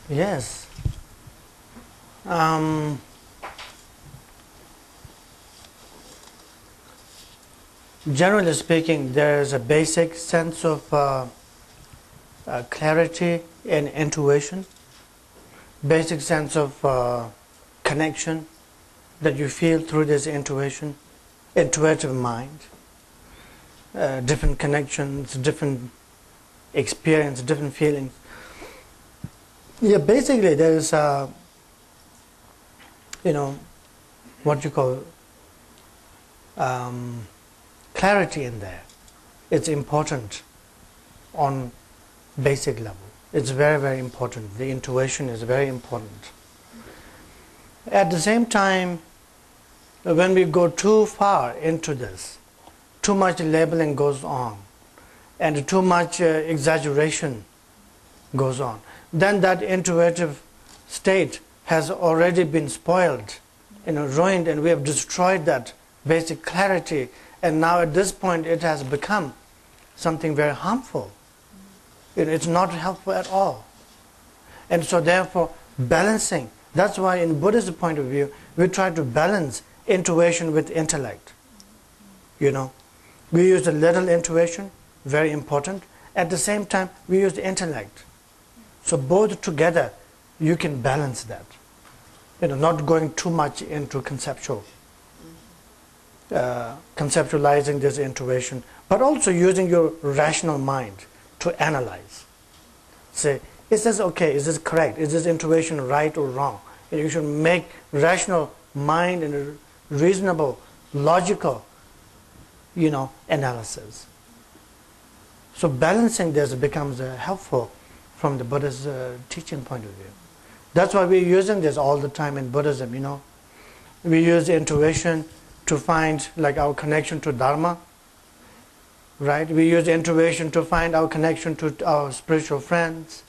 Yes. Um, Generally speaking, there is a basic sense of clarity and intuition, basic sense of connection that you feel through this intuition, intuitive mind, different connections, different experience, different feelings. Yeah, basically there is what you call clarity in there. It's important on basic level. It's very, very important. The intuition is very important. At the same time, when we go too far into this, too much labeling goes on, and too much exaggeration goes on, then that intuitive state has already been spoiled, ruined, and we have destroyed that basic clarity. And now at this point it has become something very harmful. It's not helpful at all. And so therefore balancing, that's why in Buddhist point of view, we try to balance intuition with intellect. We use a little intuition, very important. At the same time, we use the intellect. So both together, you can balance that. Not going too much into conceptualizing this intuition, but also using your rational mind to analyze. Say, is this okay? Is this correct? Is this intuition right or wrong? You should make rational mind and a reasonable, logical, analysis. So balancing this becomes helpful from the Buddhist teaching point of view. That's why we're using this all the time in Buddhism. We use intuition to find our connection to Dharma, right? We use intuition to find our connection to our spiritual friends.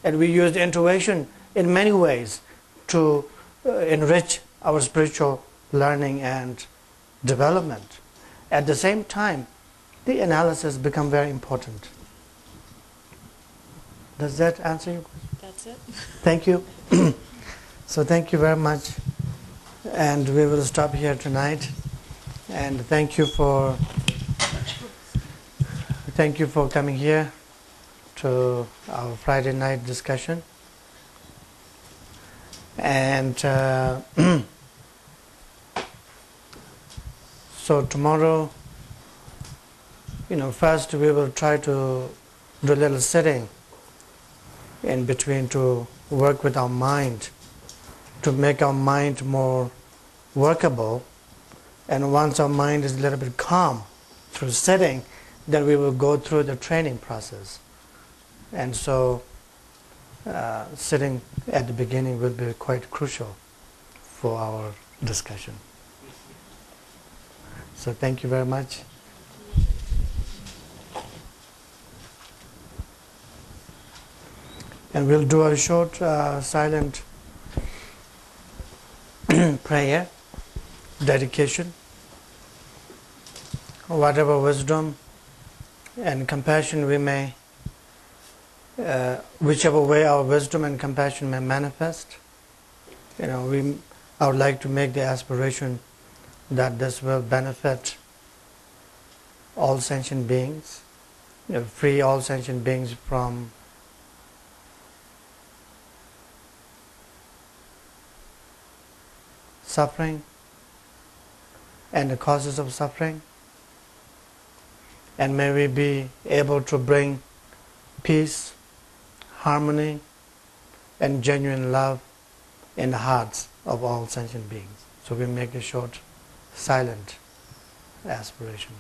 And we use intuition in many ways to enrich our spiritual learning and development. At the same time, the analysis becomes very important. Does that answer your question? That's it. Thank you. So thank you very much. And we will stop here tonight. And thank you for coming here to our Friday night discussion. And so tomorrow, first we will try to do a little sitting in between to work with our mind, to make our mind more workable. And once our mind is a little bit calm through sitting, then we will go through the training process. And so sitting at the beginning will be quite crucial for our discussion. So thank you very much. And we'll do a short silent prayer, dedication, whatever wisdom and compassion we may, whichever way our wisdom and compassion may manifest. I would like to make the aspiration that this will benefit all sentient beings, free all sentient beings from suffering and the causes of suffering, and may we be able to bring peace, harmony, and genuine love in the hearts of all sentient beings. So we make a short silent aspiration.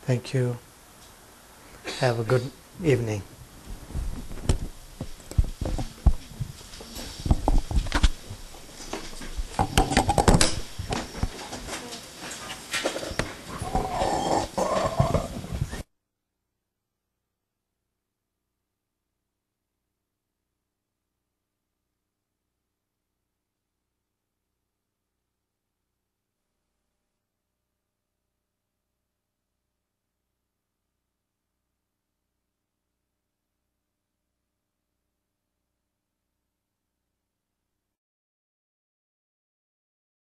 Thank you. Have a good evening.